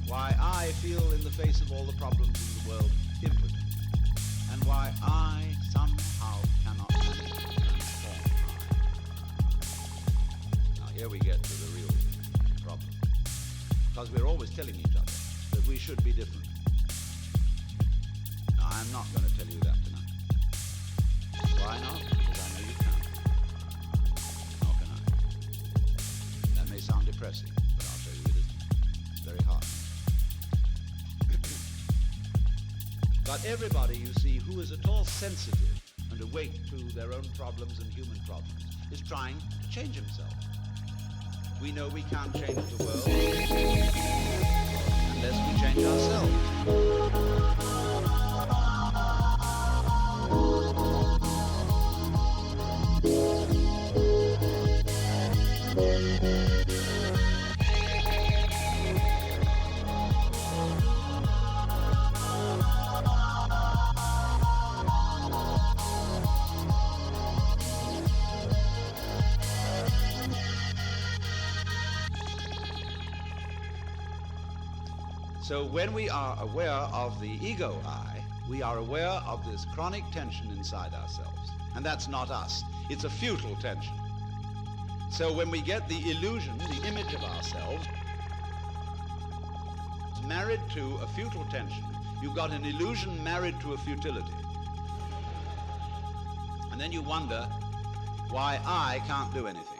Why I feel in the face of all the problems in the world impotent, and why I somehow cannot manage to transform I. Now here we get to the real problem, because we're always telling each other that we should be different. Now I'm not going to tell you that tonight. Why not? Because I know you can't. Nor can I. That may sound depressing, but I'll show you it isn't. It's very hard. But everybody, you see, who is at all sensitive and awake to their own problems and human problems is trying to change himself. We know we can't change the world unless we change ourselves. So when we are aware of the ego I, we are aware of this chronic tension inside ourselves. And that's not us. It's a futile tension. So when we get the illusion, the image of ourselves, married to a futile tension, you've got an illusion married to a futility. And then you wonder why I can't do anything.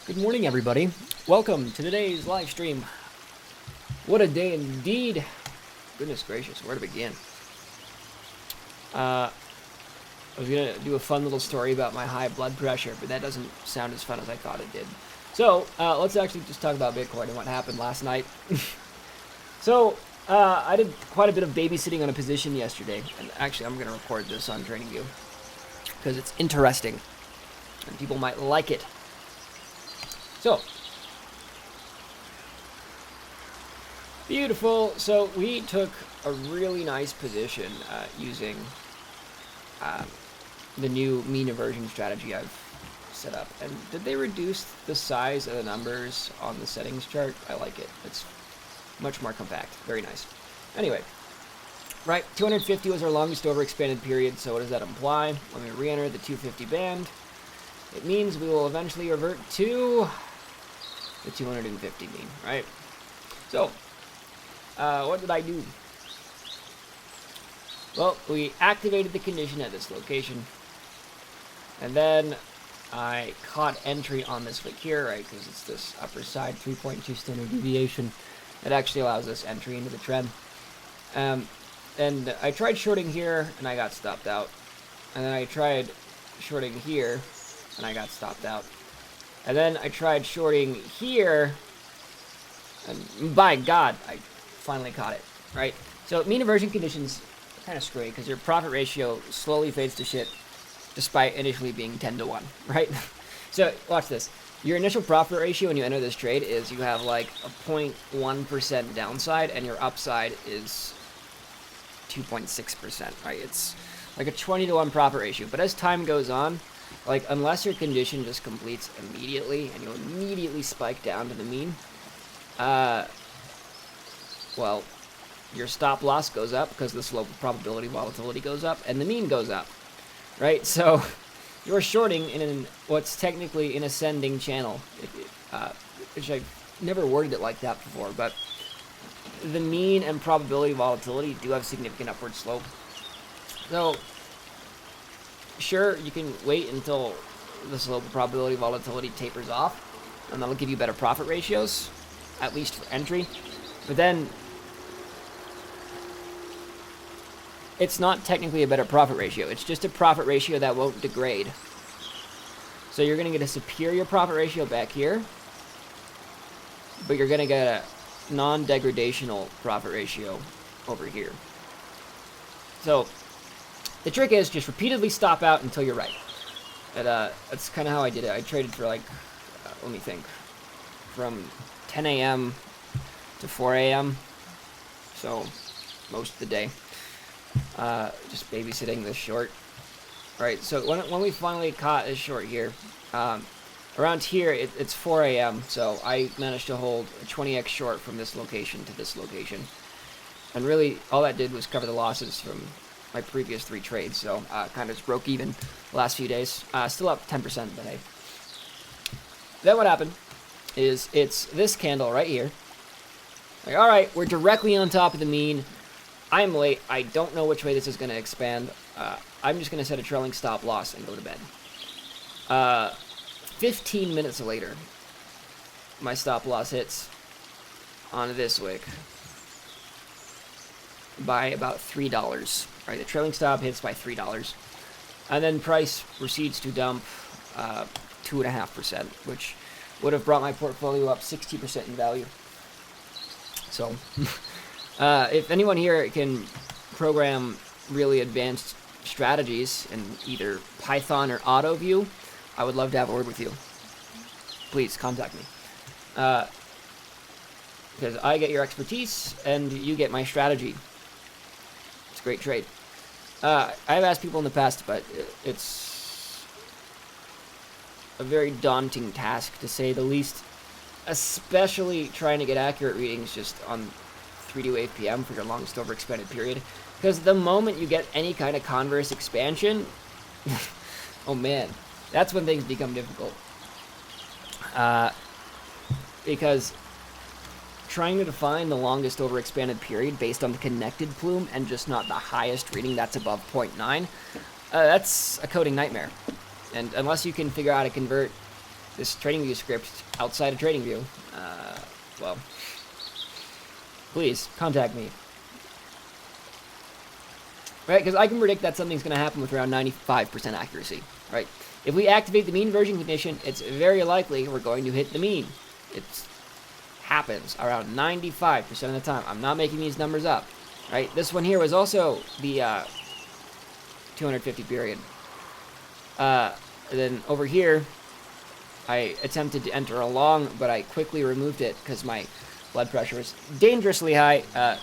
Good morning, everybody. Welcome to today's live stream. What a day indeed. Goodness gracious, where to begin? I was going to do a fun little story about my high blood pressure, but that doesn't sound as fun as I thought it did. So, let's actually just talk about Bitcoin and what happened last night. So, I did quite a bit of babysitting on a position yesterday, and actually I'm going to record this on TradingView because it's interesting, and people might like it. So, beautiful. So we took a really nice position using the new mean aversion strategy I've set up. And did they reduce the size of the numbers on the settings chart? I like it. It's much more compact. Very nice. Anyway, right, 250 was our longest overexpanded period. So what does that imply? When we re-enter the 250 band, it means we will eventually revert to the 250 mean, right? So, what did I do? Well, we activated the condition at this location, and then I caught entry on this wick here, right? Because it's this upper side 3.2 standard deviation. It actually allows us entry into the trend. And I tried shorting here, and I got stopped out. And then I tried shorting here, and I got stopped out. And then I tried shorting here, and by God, I finally caught it, right? So mean aversion conditions are kind of screwy because your profit ratio slowly fades to shit despite initially being 10 to 1, right? So watch this. Your initial profit ratio when you enter this trade is you have like a 0.1% downside and your upside is 2.6%, right? It's like a 20 to 1 profit ratio. But as time goes on, like, unless your condition just completes immediately and you immediately spike down to the mean, well, your stop loss goes up because the slope of probability volatility goes up and the mean goes up, right? So you're shorting in what's technically an ascending channel, which I've never worded it like that before, but the mean and probability volatility do have significant upward slope. So sure, you can wait until the slope of probability volatility tapers off, and that'll give you better profit ratios, at least for entry. But then it's not technically a better profit ratio. It's just a profit ratio that won't degrade. So you're going to get a superior profit ratio back here, but you're going to get a non-degradational profit ratio over here. So the trick is just repeatedly stop out until you're right. And, that's kind of how I did it. I traded for like, let me think, from 10 a.m. to 4 a.m. So most of the day. Just babysitting this short. Alright, so when we finally caught this short here, around here it's 4 a.m. So I managed to hold a 20x short from this location to this location. And really, all that did was cover the losses from my previous 3 trades. So kind of just broke even the last few days. Still up 10% today. Then what happened is it's this candle right here. Like, alright, we're directly on top of the mean. I'm late. I don't know which way this is going to expand. I'm just going to set a trailing stop loss and go to bed. 15 minutes later, my stop loss hits on this wick by about $3. Right, the trailing stop hits by $3. And then price proceeds to dump 2.5%, which would have brought my portfolio up 60% in value. So, if anyone here can program really advanced strategies in either Python or AutoView, I would love to have a word with you. Please contact me. Because I get your expertise and you get my strategy. It's a great trade. I've asked people in the past, but it's a very daunting task, to say the least, especially trying to get accurate readings just on 3 to 8 p.m. for your longest overexpanded period. Because the moment you get any kind of converse expansion, oh man, that's when things become difficult. Because trying to define the longest overexpanded period based on the connected plume and just not the highest reading that's above 0.9, that's a coding nightmare. And unless you can figure out how to convert this TradingView script outside of TradingView, well, please contact me. Right, because I can predict that something's going to happen with around 95% accuracy. Right, if we activate the mean version condition, it's very likely we're going to hit the mean. It happens around 95% of the time. I'm not making these numbers up. Right, this one here was also the 250 period. Then over here, I attempted to enter a long, but I quickly removed it because my blood pressure is dangerously high.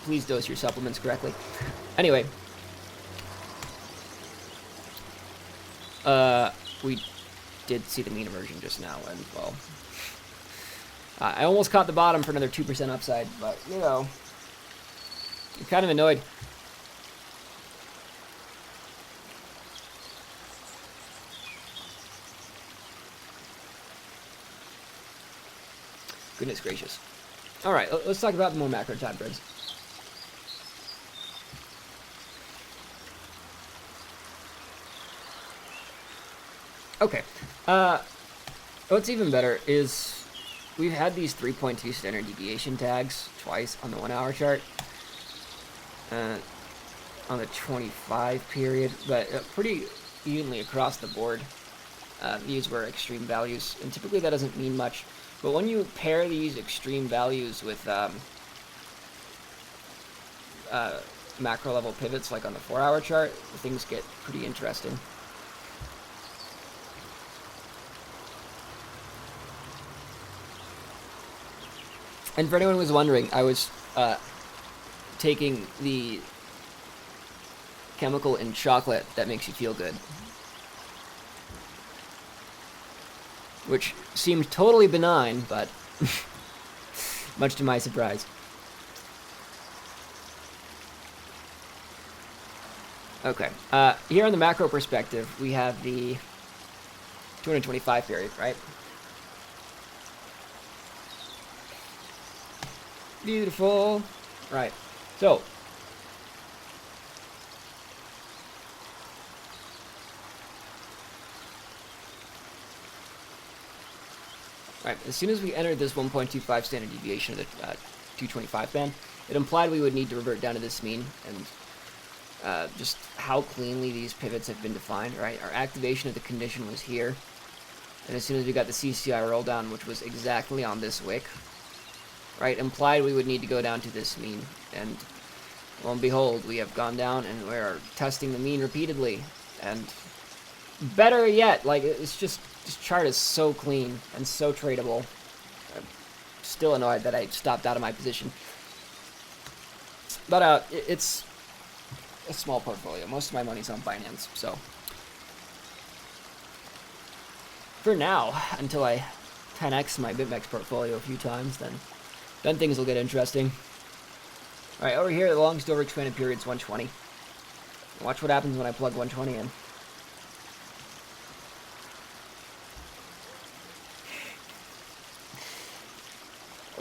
Please dose your supplements correctly. Anyway, we did see the mean version just now, and well, I almost caught the bottom for another 2% upside, but you know, I'm kind of annoyed. Goodness gracious. All right, let's talk about the more macro time frames. Okay. What's even better is we've had these 3.2 standard deviation tags twice on the 1 hour chart. On the 25 period, but pretty evenly across the board. These were extreme values, and typically that doesn't mean much. But when you pair these extreme values with macro level pivots, like on the 4 hour chart, things get pretty interesting. And for anyone who was wondering, I was taking the chemical in chocolate that makes you feel good, which seemed totally benign, but much to my surprise. Okay, here on the macro perspective, we have the 225 period, right? Beautiful. Right. So, Right, as soon as we entered this 1.25 standard deviation of the 225 band, it implied we would need to revert down to this mean, and just how cleanly these pivots have been defined, right? Our activation of the condition was here, and as soon as we got the CCI roll down, which was exactly on this wick, right, implied we would need to go down to this mean, and lo and behold, we have gone down and we're testing the mean repeatedly, and better yet, like, it's just, this chart is so clean and so tradable. I'm still annoyed that I stopped out of my position. But it's a small portfolio. Most of my money's on Binance, so for now, until I 10x my BitMEX portfolio a few times, then things will get interesting. All right, over here, the longest over expanded period is 120. Watch what happens when I plug 120 in.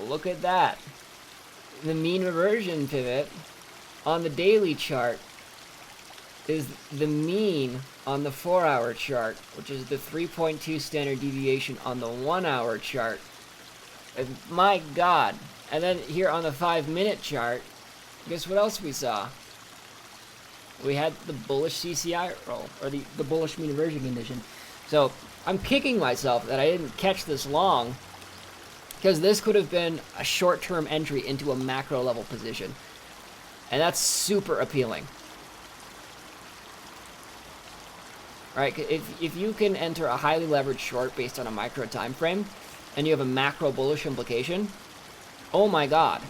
Look at that. The mean reversion pivot on the daily chart is the mean on the 4-hour chart, which is the 3.2 standard deviation on the 1-hour chart. And my God. And then here on the 5-minute chart, guess what else we saw? We had the bullish CCI roll, or the bullish mean reversion condition. So I'm kicking myself that I didn't catch this long, because this could have been a short-term entry into a macro level position. And that's super appealing. Right? If you can enter a highly leveraged short based on a micro time frame, and you have a macro bullish implication, oh my God.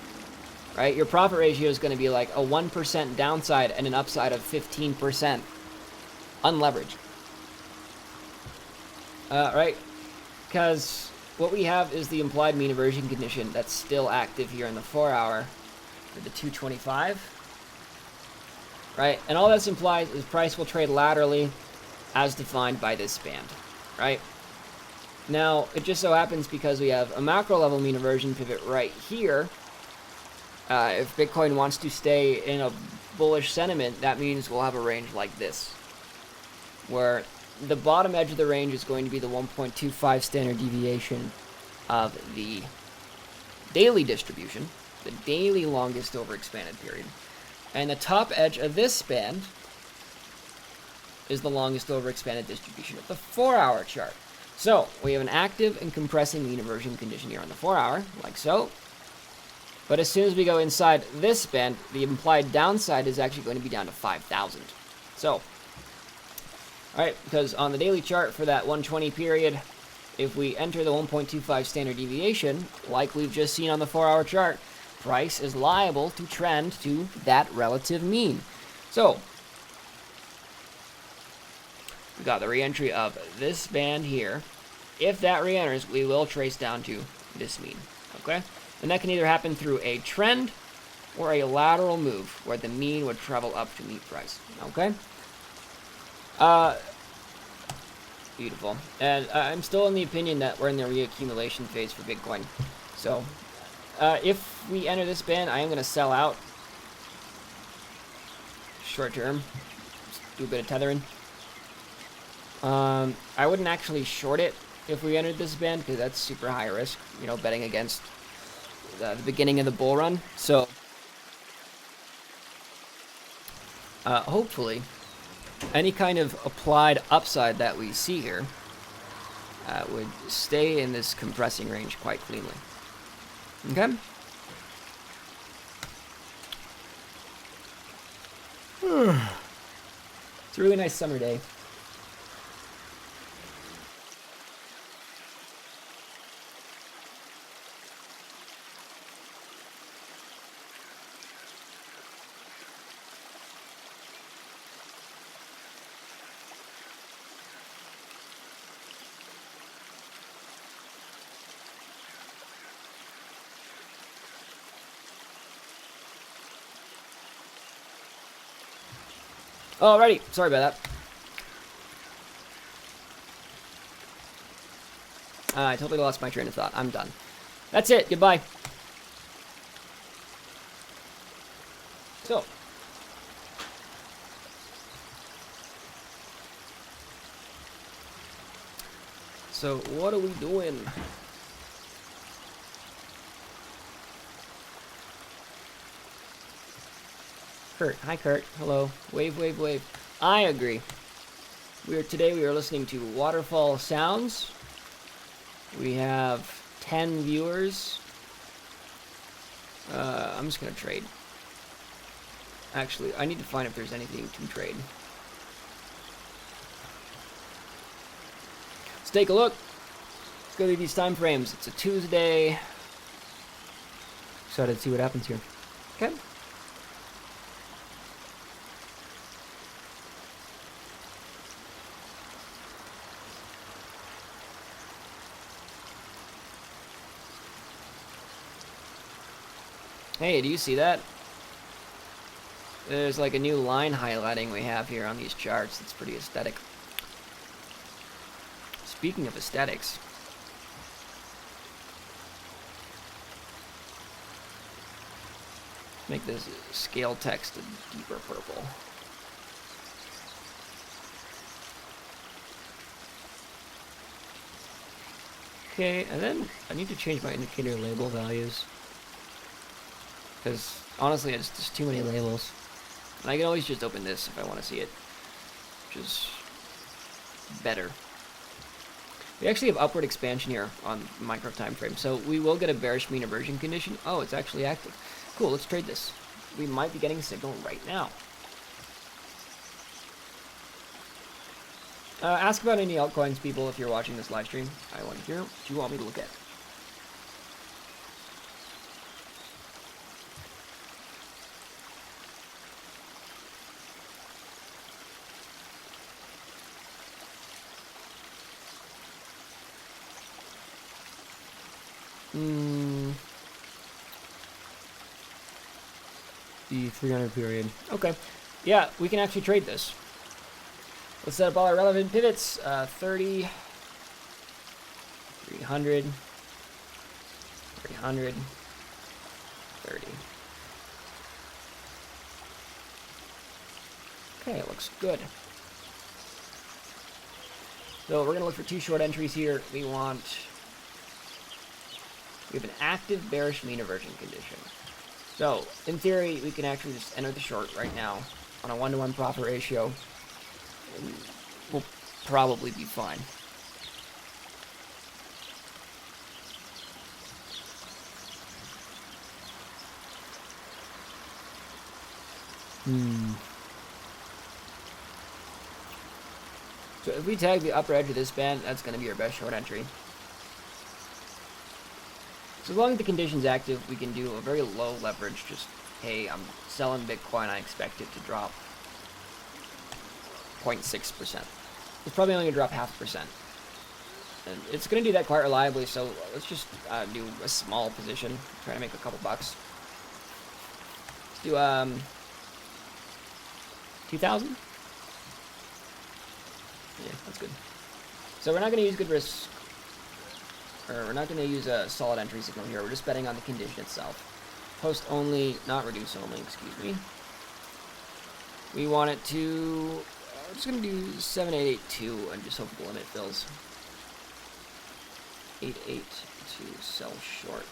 Right? Your profit ratio is going to be like a 1% downside and an upside of 15% unleveraged. Right? Because what we have is the implied mean reversion condition that's still active here in the 4-hour for the 225. Right? And all this implies is price will trade laterally as defined by this band. Right? Now, it just so happens because we have a macro level mean reversion pivot right here. If Bitcoin wants to stay in a bullish sentiment, that means we'll have a range like this, where the bottom edge of the range is going to be the 1.25 standard deviation of the daily distribution, the daily longest over expanded period. And the top edge of this band is the longest over expanded distribution of the 4-hour chart. So we have an active and compressing mean reversion condition here on the 4-hour, like so. But as soon as we go inside this band, the implied downside is actually going to be down to 5,000. So, alright, because on the daily chart for that 120 period, if we enter the 1.25 standard deviation, like we've just seen on the 4-hour chart, price is liable to trend to that relative mean. So, we got the re-entry of this band here. If that re-enters, we will trace down to this mean, okay? And that can either happen through a trend or a lateral move, where the mean would travel up to meet price, okay? Beautiful. And I'm still in the opinion that we're in the reaccumulation phase for Bitcoin. So, if we enter this band, I am going to sell out short term. Just do a bit of tethering. I wouldn't actually short it if we entered this band, because that's super high risk, you know, betting against the beginning of the bull run. So, hopefully, any kind of applied upside that we see here would stay in this compressing range quite cleanly. Okay? It's a really nice summer day. Alrighty, sorry about that. I totally lost my train of thought. I'm done. That's it. Goodbye. So, what are we doing? Kurt. Hi, Kurt. Hello. Wave, wave, wave. I agree. Today we are listening to Waterfall Sounds. We have 10 viewers. I'm just gonna trade. Actually, I need to find if there's anything to trade. Let's take a look. Let's go through these time frames. It's a Tuesday. Excited to see what happens here. Okay. Hey, do you see that? There's like a new line highlighting we have here on these charts. It's pretty aesthetic. Speaking of aesthetics, make this scale text a deeper purple. Okay, and then I need to change my indicator label values. Because honestly, it's just too many labels. And I can always just open this if I want to see it, which is better. We actually have upward expansion here on micro time frame, so we will get a bearish mean reversion condition. Oh, it's actually active. Cool, let's trade this. We might be getting a signal right now. Ask about any altcoins, people, if you're watching this live stream. I want to hear what you want me to look at. The 300 period. Okay. Yeah, we can actually trade this. Let's set up all our relevant pivots. 30, 300, 300, 30. Okay, it looks good. So we're going to look for two short entries here. We have an active bearish mean reversion condition. So, in theory, we can actually just enter the short right now on a 1-to-1 profit ratio. And we'll probably be fine. So if we tag the upper edge of this band, that's going to be our best short entry. So as long as the condition's active, we can do a very low leverage, just, hey, I'm selling Bitcoin, I expect it to drop 0.6%. It's probably only going to drop 0.5%. And it's going to do that quite reliably, so let's just do a small position, try to make a couple bucks. Let's do 2,000? Yeah, that's good. So we're not going to use good risk. Or we're not going to use a solid entry signal here. We're just betting on the condition itself. Post only, not reduce only, excuse me. We want it to... we're just going to do 7882 and just hope the limit fills. 88 to sell short.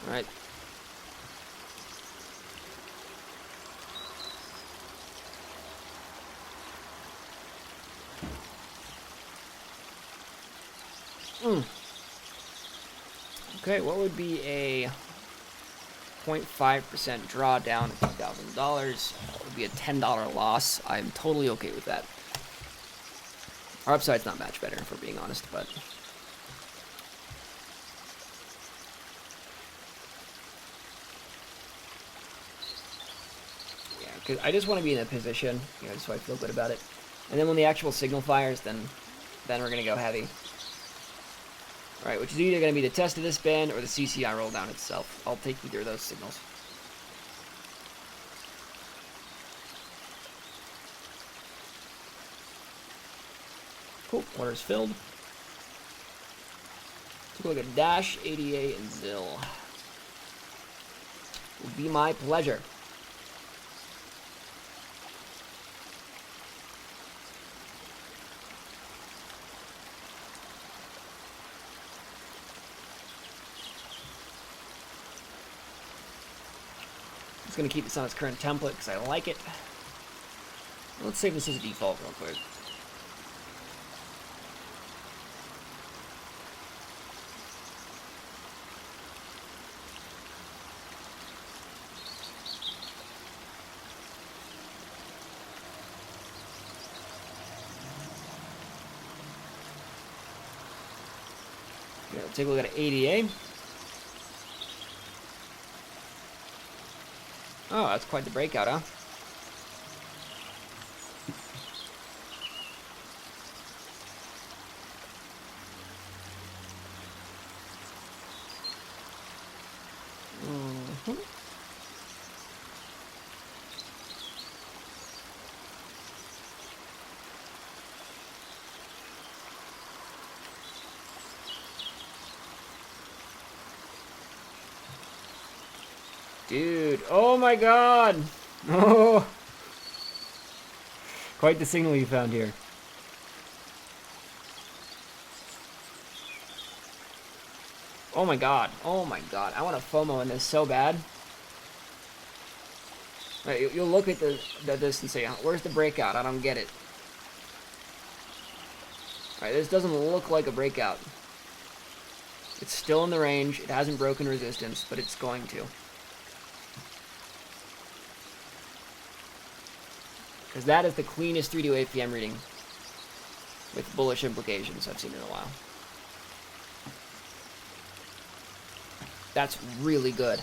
Alright. Okay, what would be a 0.5% drawdown of $2,000? That would be a $10 loss. I'm totally okay with that. Our upside's not much better, if we're being honest, but... yeah, because I just want to be in a position, you know, so I feel good about it. And then when the actual signal fires, then we're going to go heavy. Alright, which is either going to be the test of this band or the CCI roll down itself. I'll take either of those signals. Cool, order's filled. Take a look at Dash, ADA, and ZIL. It will be my pleasure. just going to keep this on its current template because I like it. Let's save this as a default real quick. Okay, let's take a look at ADA. Oh, that's quite the breakout, huh? Dude, oh my god! Oh! Quite the signal you found here. Oh my god, oh my god. I want to FOMO in this so bad. Right, you'll look at this and say, where's the breakout? I don't get it. Alright, this doesn't look like a breakout. It's still in the range, it hasn't broken resistance, but it's going to. Because that is the cleanest 3D APM reading with bullish implications I've seen in a while. That's really good.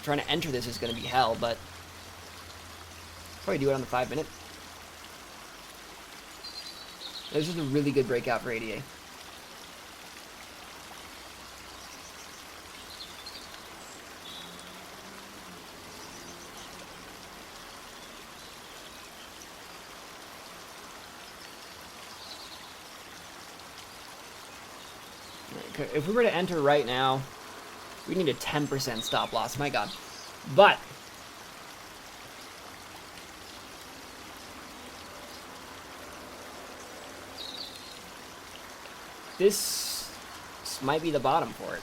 Trying to enter this is going to be hell, but probably do it on the 5-minute. This is a really good breakout for ADA. If we were to enter right now, we need a 10% stop loss. My god. But this might be the bottom for it.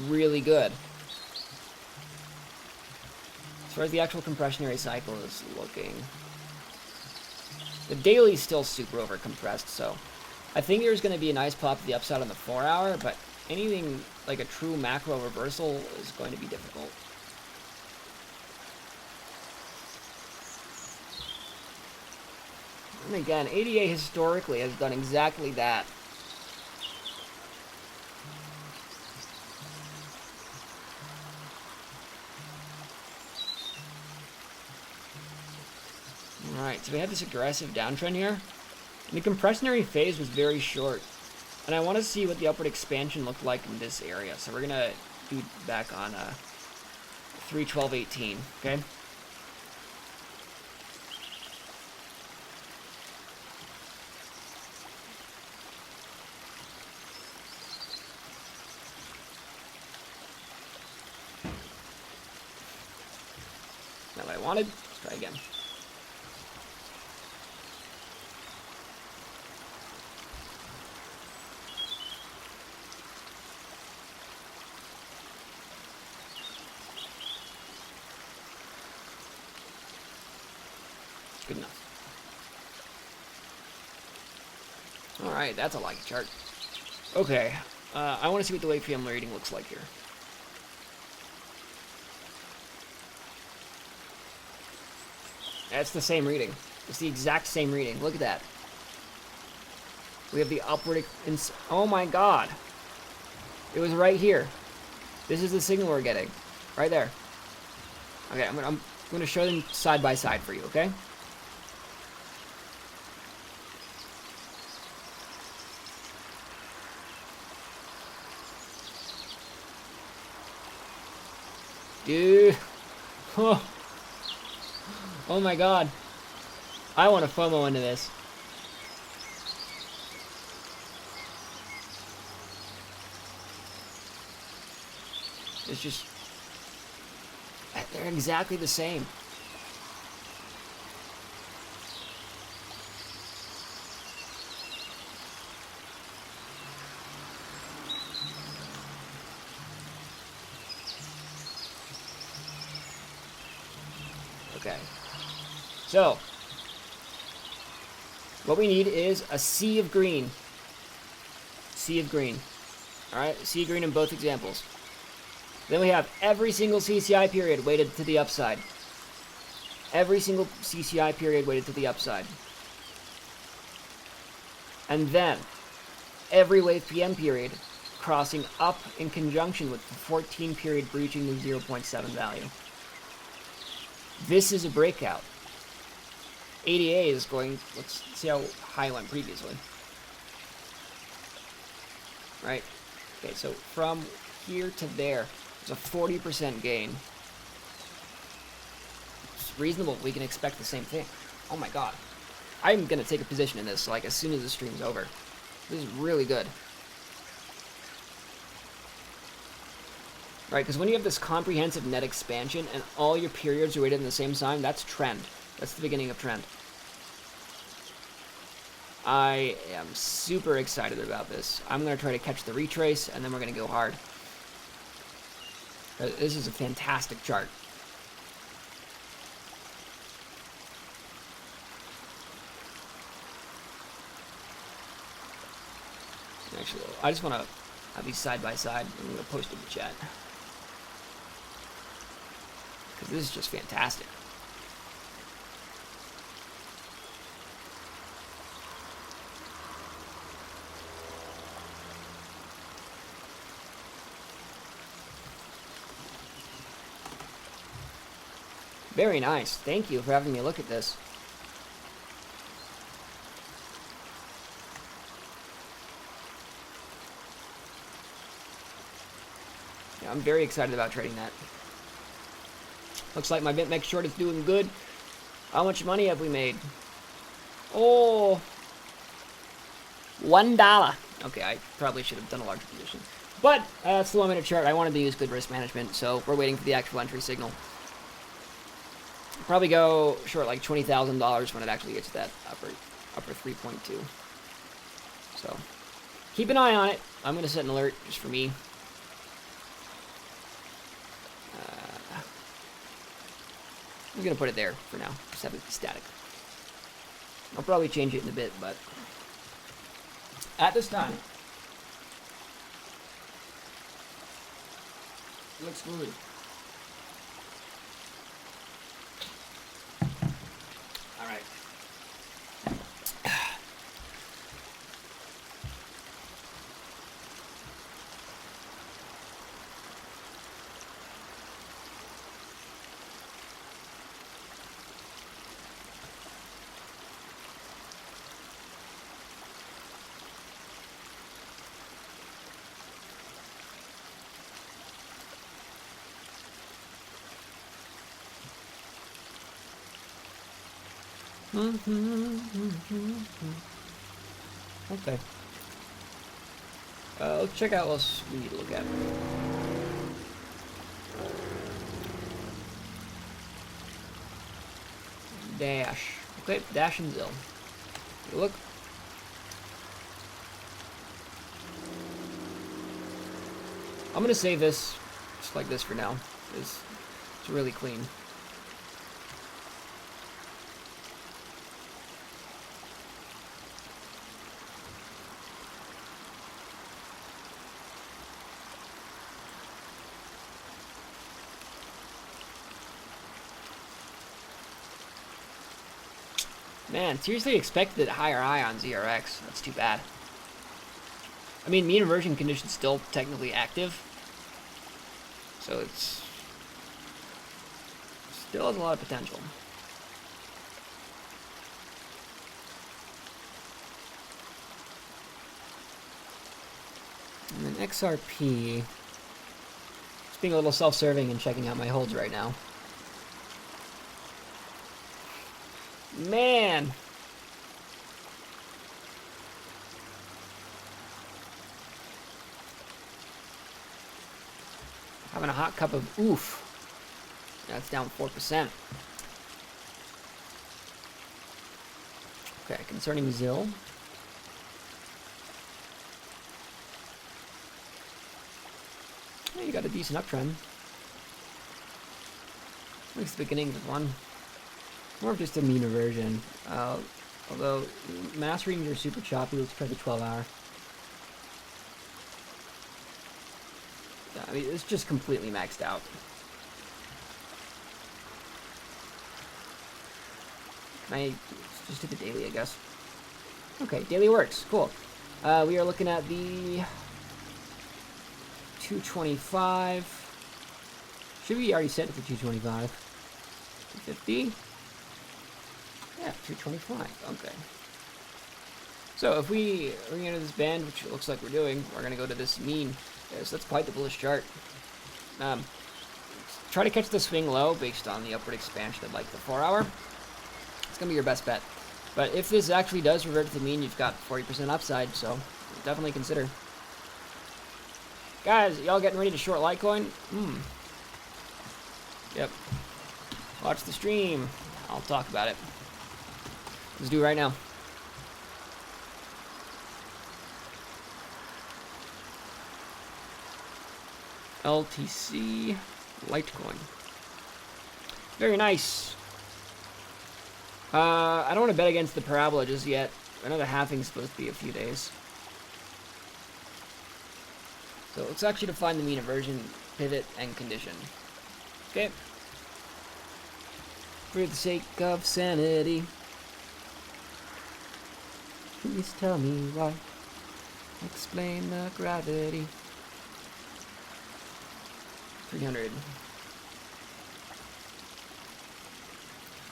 Really good. As far as the actual compressionary cycle is looking, the daily is still super over compressed, so I think there's going to be a nice pop to the upside on the 4-hour, but anything like a true macro reversal is going to be difficult. And again, ADA historically has done exactly that. Alright, so we have this aggressive downtrend here. And the compressionary phase was very short. And I want to see what the upward expansion looked like in this area. So we're going to do back on 312.18, okay? Not what I wanted. Let's try again. Good enough. Alright, that's a like chart. Okay, I want to see what the wave PM reading looks like here. That's the same reading. It's the exact same reading. Look at that. We have the upward... Oh my god. It was right here. This is the signal we're getting. Right there. Okay, I'm going to show them side by side for you, okay? Dude. Oh. Oh my god. I want to FOMO into this. It's just... they're exactly the same. Okay. So, what we need is a sea of green. Sea of green. Alright, sea of green in both examples. Then we have every single CCI period weighted to the upside. Every single CCI period weighted to the upside. And then, every wave PM period crossing up in conjunction with the 14 period breaching the 0.7 value. This is a breakout. ADA is going, let's see how high it went previously. Right? Okay, so from here to there, there's a 40% gain. It's reasonable. We can expect the same thing. Oh my god. I'm going to take a position in this, like, as soon as the stream's over. This is really good. Right, because when you have this comprehensive net expansion and all your periods are weighted in the same time, that's trend. That's the beginning of trend. I am super excited about this. I'm going to try to catch the retrace, and then we're going to go hard. This is a fantastic chart. Actually, I just want to have these side by side. I'm going to post in the chat. Because this is just fantastic. Very nice. Thank you for having me look at this. Yeah, I'm very excited about trading that. Looks like my BitMEX short is doing good. How much money have we made? Oh, $1. Okay, I probably should have done a larger position. But that's the 1 minute chart. I wanted to use good risk management, so we're waiting for the actual entry signal. Probably go short like $20,000 when it actually gets to that upper 3.2. So keep an eye on it. I'm going to set an alert just for me. I'm going to put it there for now. Just have it static. I'll probably change it in a bit, but at this time, it looks good. All right. Okay. Let's check out what else we need to look at. Dash. Okay, Dash and Zill. Look. I'm gonna save this just like this for now. It's really clean. Man, seriously expected higher high on ZRX. That's too bad. I mean, mean reversion condition's still technically active. So it's still has a lot of potential. And then XRP. Just being a little self-serving and checking out my holds right now. Man. Having a hot cup of oof. That's down 4%. Okay, concerning Zill. Yeah, you got a decent uptrend. At least the beginning of one. More of just a mean aversion. Although mastering your super choppy, let's try the 12-hour. Yeah, I mean, it's just completely maxed out. Let's just do the daily, I guess. Okay, daily works. Cool. We are looking at the 225. Should be already set it for 225. 250. Yeah, 225. Okay. So if we enter this band, which it looks like we're doing, we're going to go to this mean. Yeah, so that's quite the bullish chart. Try to catch the swing low based on the upward expansion of like the 4-hour. It's going to be your best bet. But if this actually does revert to the mean, you've got 40% upside, so definitely consider. Guys, y'all getting ready to short Litecoin? Yep. Watch the stream. I'll talk about it. Let's do it right now. LTC Litecoin. Very nice. I don't want to bet against the parabola just yet. I know the halving's supposed to be a few days. So let's actually define the mean aversion, pivot, and condition. Okay. For the sake of sanity, please tell me why. Explain the gravity. 300.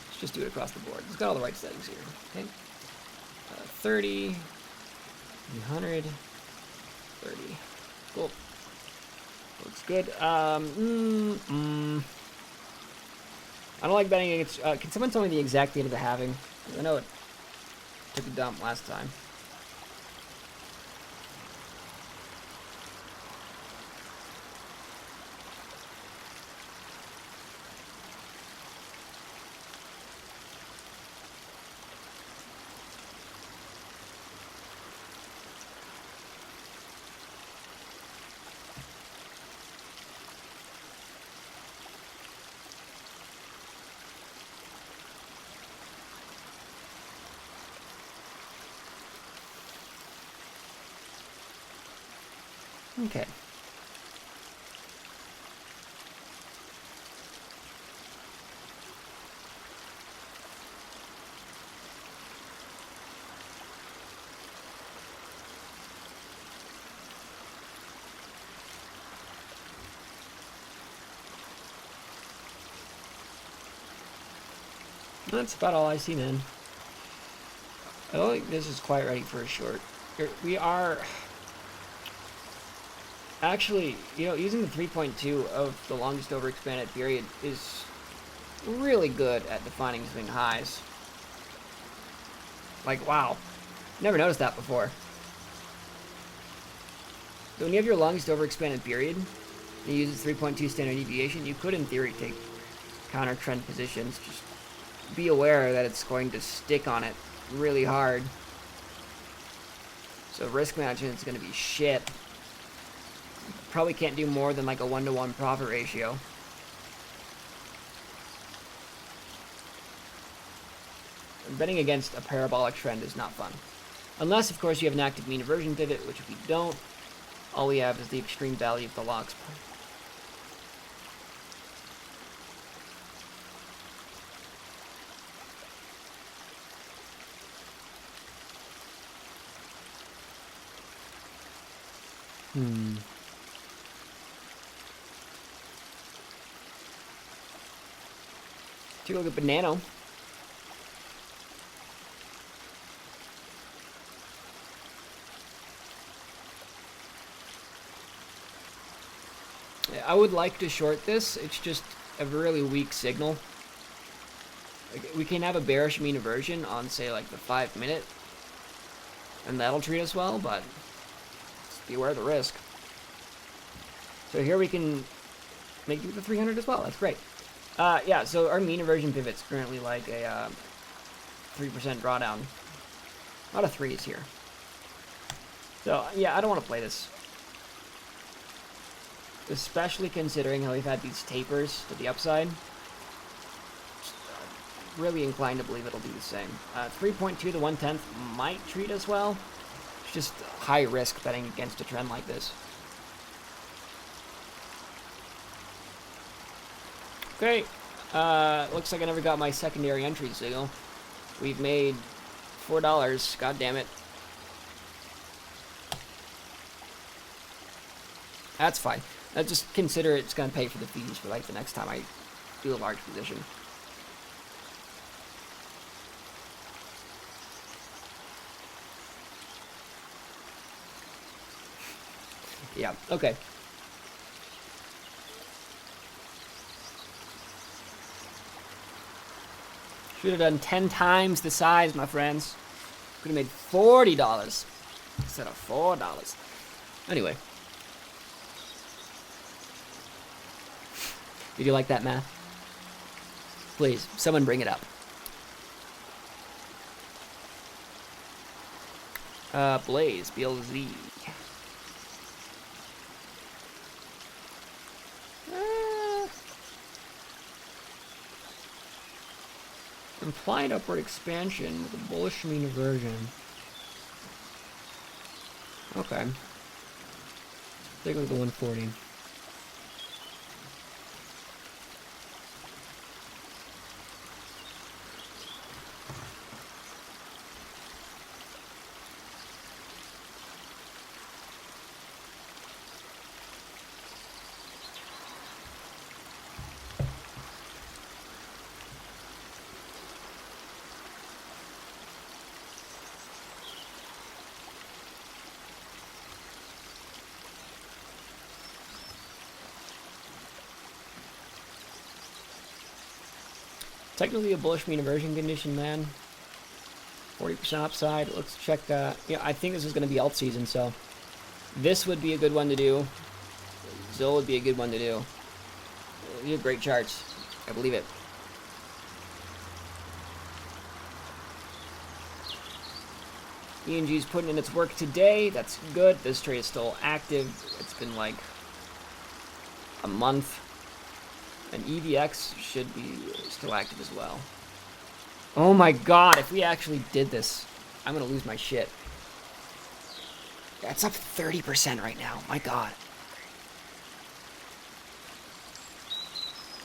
Let's just do it across the board. It's got all the right settings here. Okay. 30. 300. 30. Cool. Looks good. I don't like betting against... can someone tell me the exact date of the halving? I know it took a dump last time. Okay. That's about all I see, man. I don't think this is quite ready for a short. We are... Actually, you know, using the 3.2 of the longest overexpanded period is really good at defining swing highs. Like, wow. Never noticed that before. So when you have your longest overexpanded period, you use the 3.2 standard deviation, you could, in theory, take counter trend positions. Just be aware that it's going to stick on it really hard. So risk management is going to be shit. Probably can't do more than like a 1-to-1 profit ratio. Betting against a parabolic trend is not fun. Unless, of course, you have an active mean aversion pivot, which if we don't, all we have is the extreme value of the logs. Take a look at Banano. I would like to short this. It's just a really weak signal. Like, we can have a bearish mean aversion on, say, like the 5-minute, and that'll treat us well, but just be aware of the risk. So here we can make it the 300 as well. That's great. Yeah, so our mean aversion pivot's currently like a 3% drawdown. A lot of threes here. So, yeah, I don't want to play this. Especially considering how we've had these tapers to the upside. really inclined to believe it'll be the same. 3.2 to 1/10 might treat us well. It's just high risk betting against a trend like this. Okay, looks like I never got my secondary entry signal. We've made $4. God damn it. That's fine. Just consider it's going to pay for the fees for like the next time I do a large position. Yeah, okay. Should have done 10 times the size, my friends. Could have made $40 instead of $4. Anyway. Did you like that math? Please, someone bring it up. Blaze, BLZ. Implied upward expansion with a bullish mean reversion. Okay. Take a look at the 140. Technically a bullish mean inversion condition, man. 40% upside. Let's check. Yeah, I think this is going to be alt season, so this would be a good one to do. Zil would be a good one to do. You have great charts. I believe it. ENG's putting in its work today. That's good. This trade is still active. It's been like a month. And EVX should be still active as well. Oh my god, if we actually did this, I'm gonna lose my shit. That's up 30% right now. My god.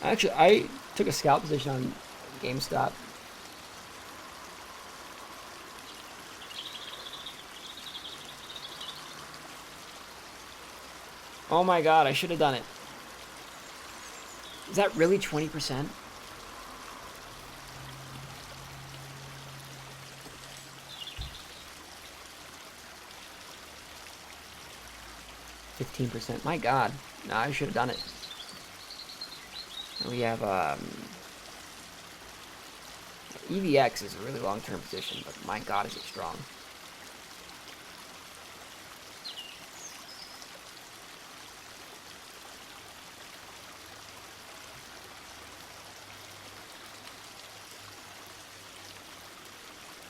Actually, I took a scalp position on GameStop. Oh my god, I should have done it. Is that really 20%? %. My god. No, I should have done it. And we have, EVX is a really long-term position, but my god, is it strong.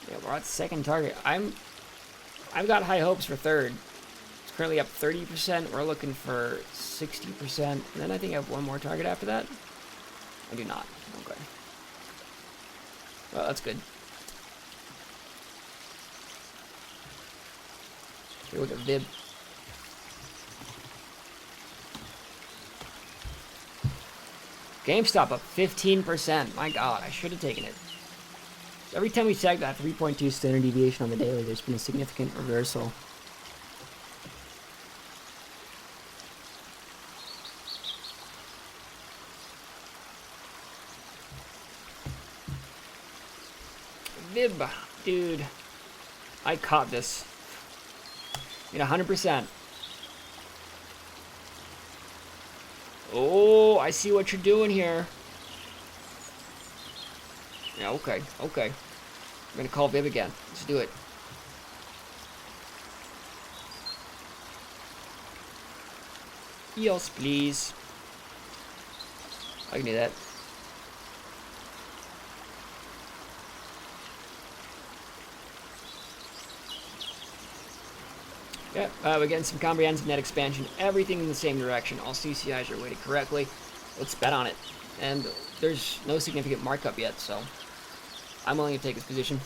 Yeah, we're at second target. I've got high hopes for third. It's currently up 30%. We're looking for 60%. And then I think I have one more target after that. I do not. Okay. Well, that's good. Here, look at Vib. GameStop up 15%. My god, I should have taken it. Every time we check that 3.2 standard deviation on the daily, there's been a significant reversal. Vib, dude, I caught this. Made 100%. Oh, I see what you're doing here. Yeah, okay, okay. I'm gonna call Vib again. Let's do it. EOS, please. I can do that. Yeah, we're getting some comprehensive net expansion. Everything in the same direction. All CCIs are weighted correctly. Let's bet on it. And there's no significant markup yet, so I'm willing to take his position.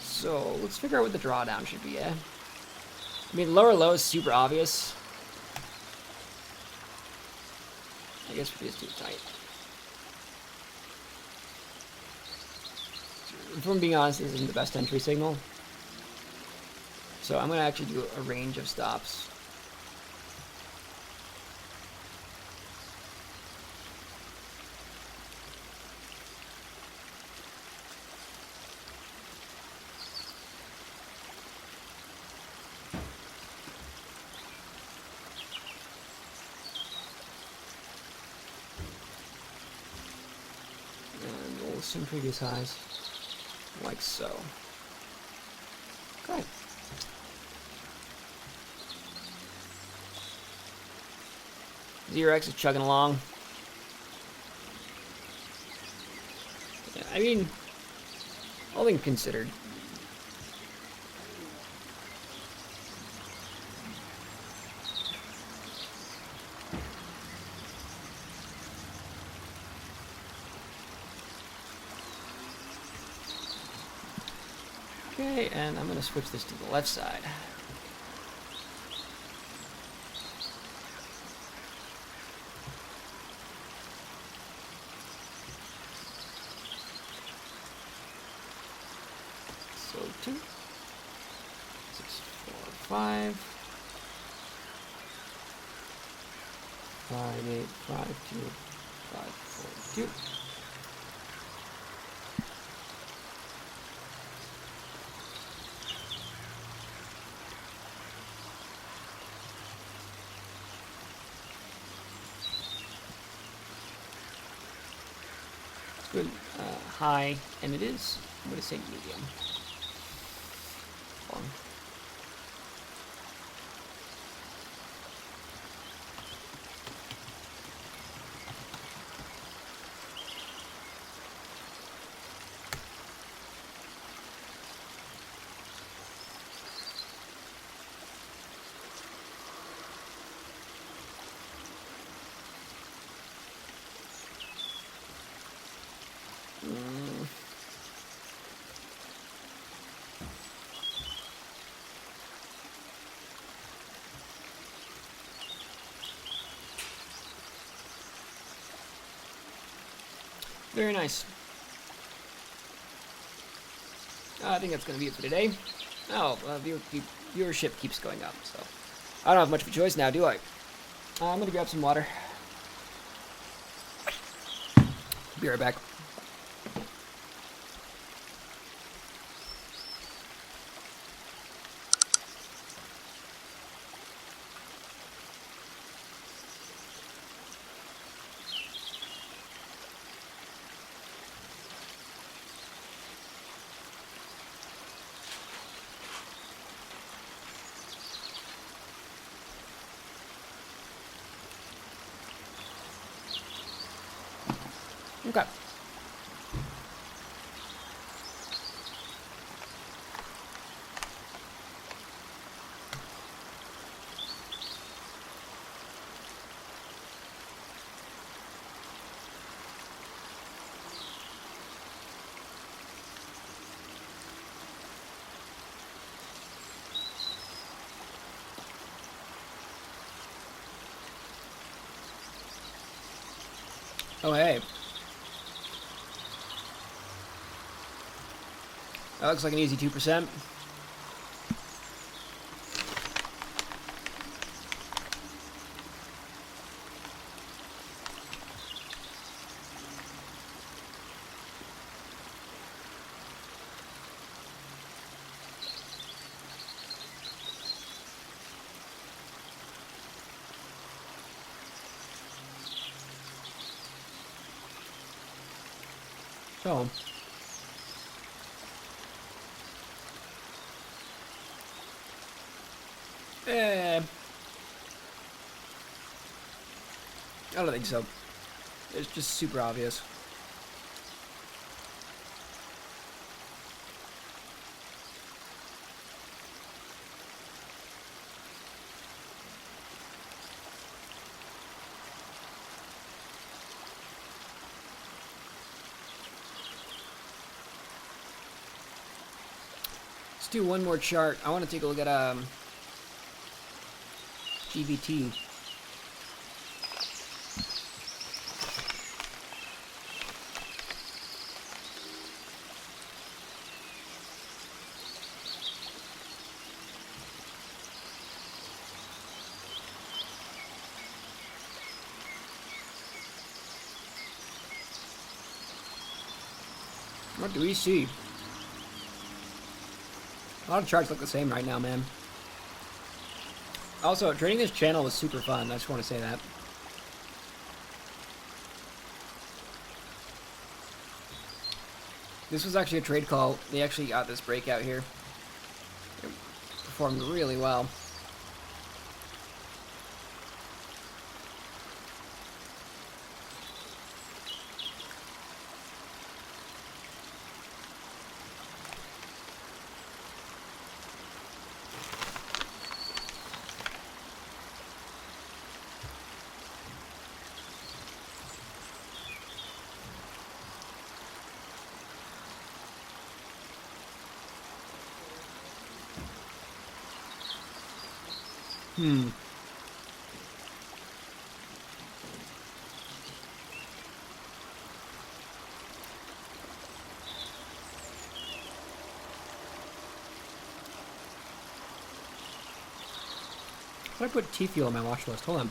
So let's figure out what the drawdown should be, eh? I mean, lower low is super obvious. I guess we just do it tight. If I'm being honest, this isn't the best entry signal. So I'm going to actually do a range of stops. And roll some previous highs. Like so. Okay. Zero X is chugging along. Yeah, I mean, all things considered. Okay, and I'm going to switch this to the left side. So 2, 6, 4, 5, 5, 8, 5, 2, 5, 4, 2. Good. High, and it is. I'm going to say medium. Long. Very nice. I think that's going to be it for today. Oh, viewership keeps going up, so I don't have much of a choice now, do I? I'm going to grab some water. Be right back. Okay. Oh, hey. That looks like an easy 2%. So, I don't think so. It's just super obvious. Let's do one more chart. I want to take a look at GBT. What do we see? A lot of charts look the same right now, man. Also, trading this channel was super fun. I just want to say that. This was actually a trade call. They actually got this breakout here. It performed really well. How do I put T-Fuel on my watch list? Hold on.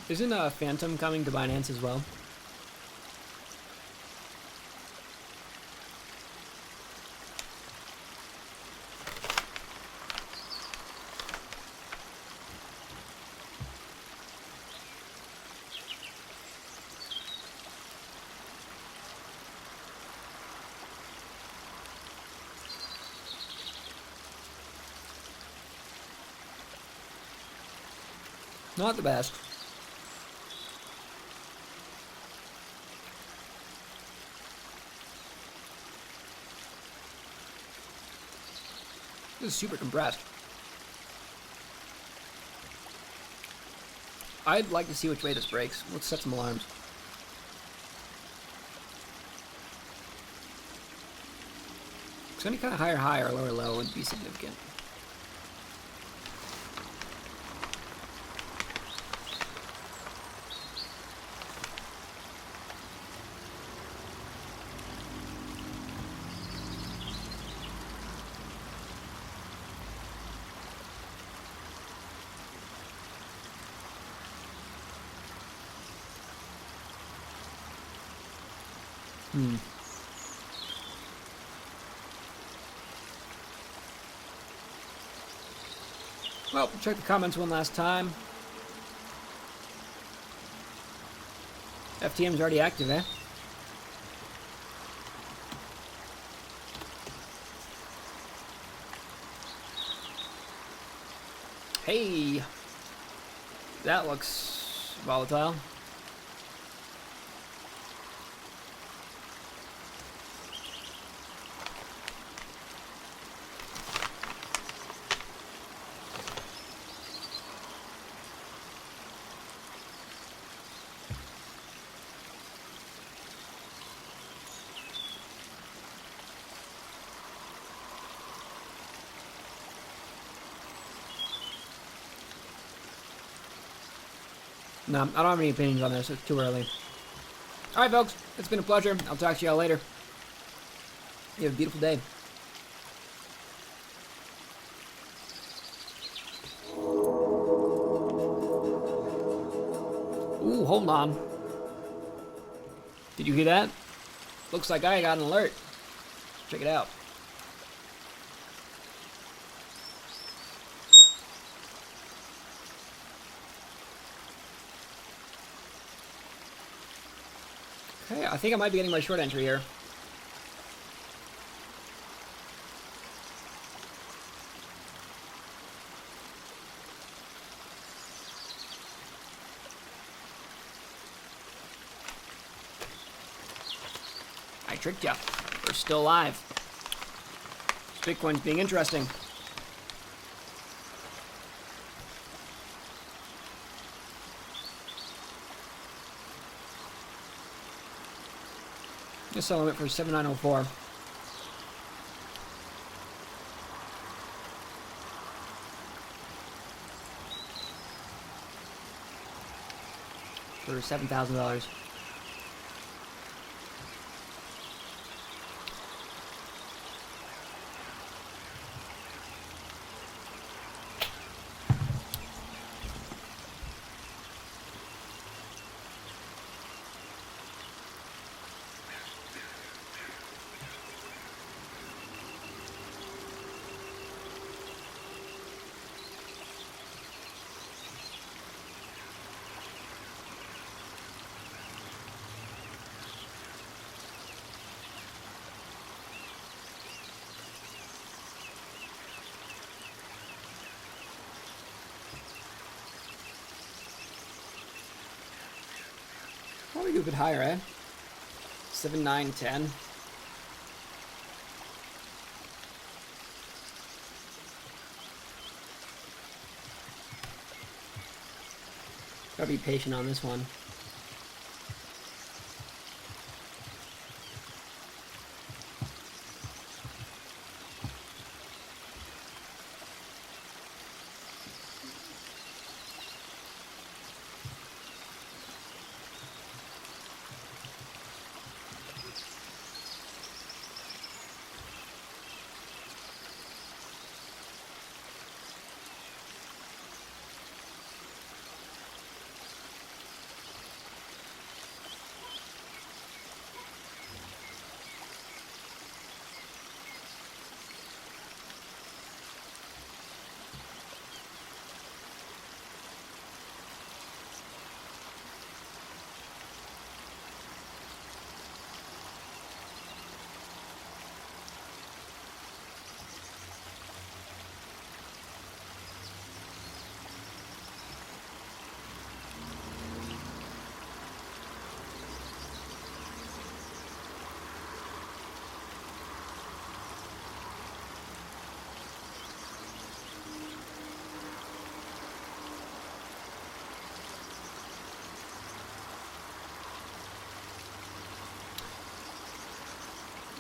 Isn't Phantom coming to Binance as well? Not the best. This is super compressed. I'd like to see which way this breaks. Let's set some alarms. So any kind of higher high or lower low would be significant. Well, check the comments one last time. FTM's already active, eh? Hey! That looks volatile. No, I don't have any opinions on this. It's too early. Alright, folks. It's been a pleasure. I'll talk to y'all later. You have a beautiful day. Ooh, hold on. Did you hear that? Looks like I got an alert. Check it out. Okay, I think I might be getting my short entry here. I tricked ya. We're still alive. Bitcoin's being interesting. Just selling it for 7,904. For $7,000. Probably do a bit higher, eh? 7, 9, 10. Gotta be patient on this one.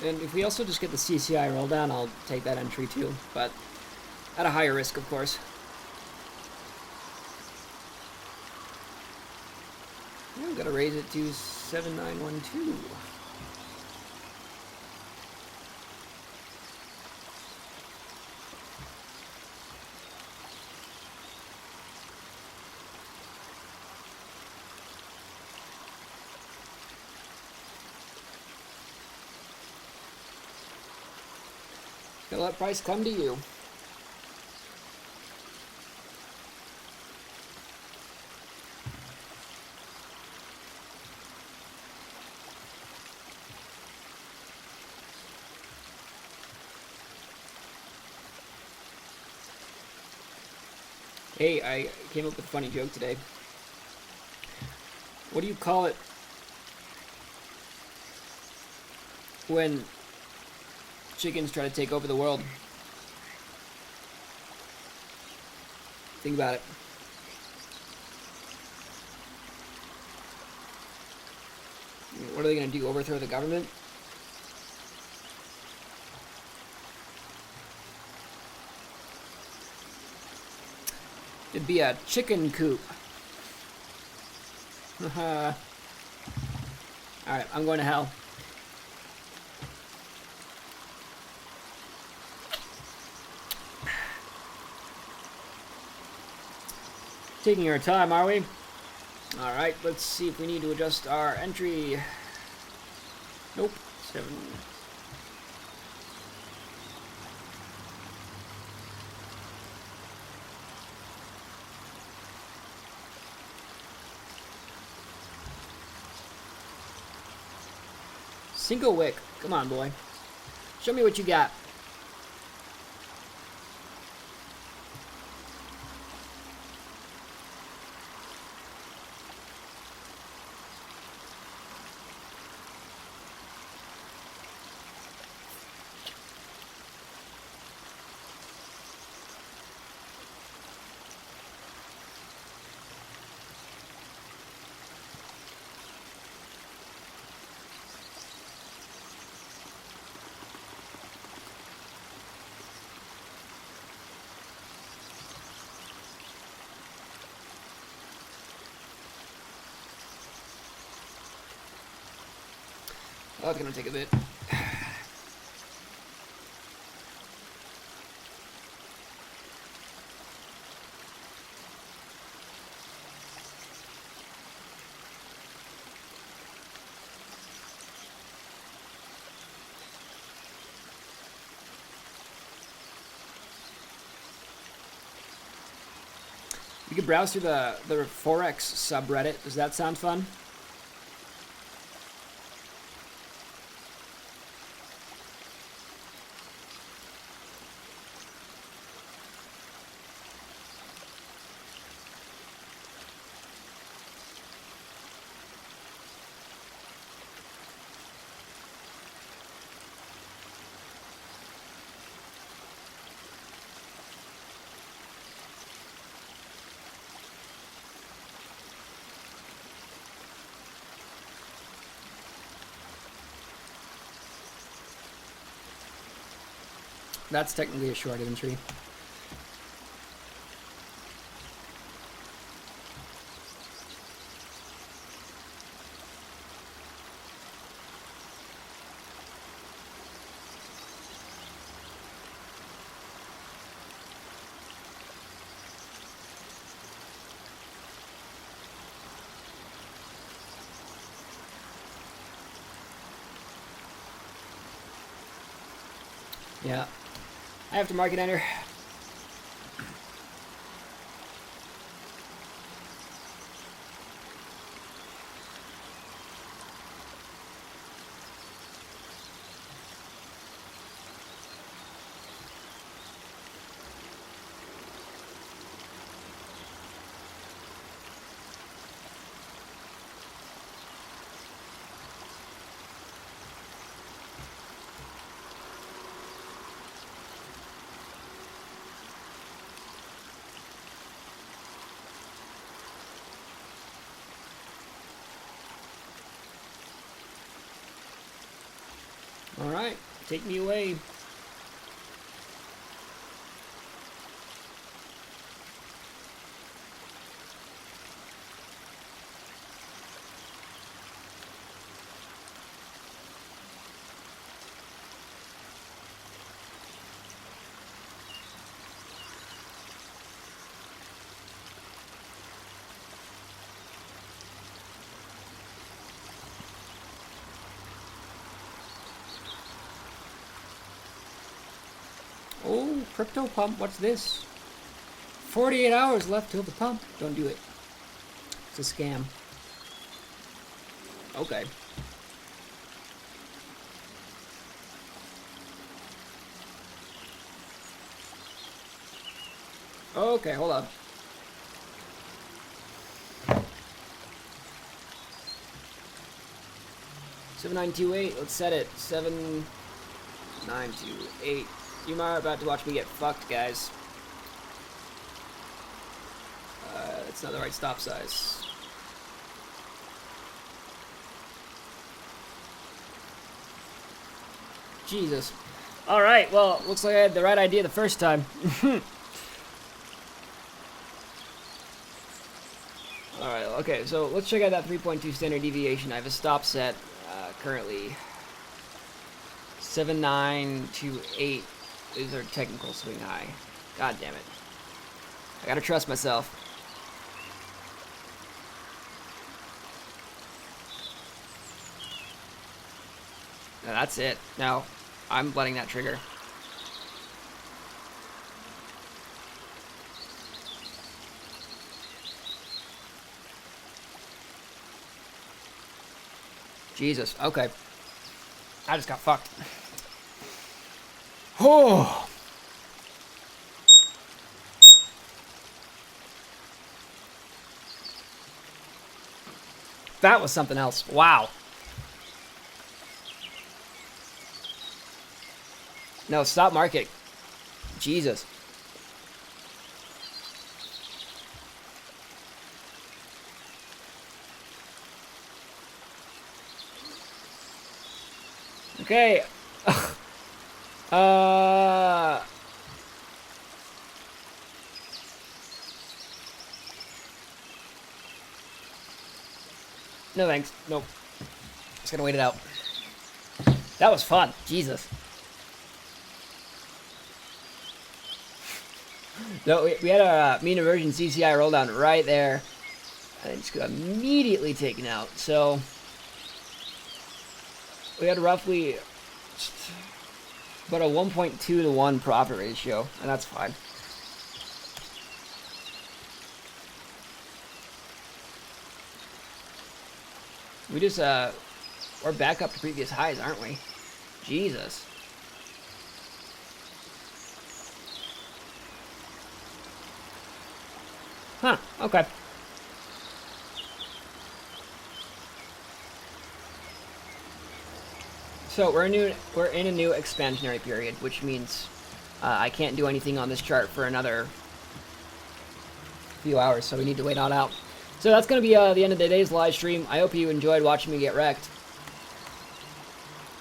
And if we also just get the CCI roll down, I'll take that entry too, but at a higher risk, of course. Yeah, we've got to raise it to 7,912. Gotta let price come to you. Hey, I came up with a funny joke today. What do you call it when chickens try to take over the world? Think about it. What are they going to do? Overthrow the government? It'd be a chicken coop. Alright, I'm going to hell. Taking our time, are we? Alright, let's see if we need to adjust our entry. Nope. 7. Single wick. Come on, boy. Show me what you got. Oh, it's gonna take a bit. You could browse through the Forex subreddit. Does that sound fun? That's technically a short entry. Yeah. Aftermarket enter. All right, take me away. Oh, crypto pump, what's this? 48 hours left till the pump. Don't do it. It's a scam. Okay. Okay, hold on. 7928, let's set it. 7928. You are about to watch me get fucked, guys. That's not the right stop size. Jesus. Alright, well, looks like I had the right idea the first time. Alright, okay, so let's check out that 3.2 standard deviation. I have a stop set currently 7928 is our technical swing high. God damn it. I gotta trust myself. Now that's it. Now, I'm letting that trigger. Jesus, okay. I just got fucked. Oh! That was something else. Wow. No, stop market. Jesus. Okay. No thanks. Nope. Just gonna wait it out. That was fun. Jesus. No, we had a mean aversion CCI roll down right there. And it just got immediately taken out. So we had roughly about a 1.2 to 1 profit ratio, and that's fine. We just, we're back up to previous highs, aren't we? Jesus. Huh, okay. So we're in a new expansionary period, which means I can't do anything on this chart for another few hours, so we need to wait on out. So that's going to be the end of today's live stream. I hope you enjoyed watching me get wrecked.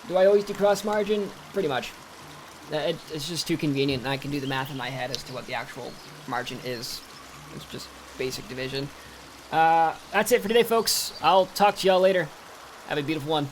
Do I always do cross margin? Pretty much. It's just too convenient, and I can do the math in my head as to what the actual margin is. It's just basic division. That's it for today, folks. I'll talk to y'all later. Have a beautiful one.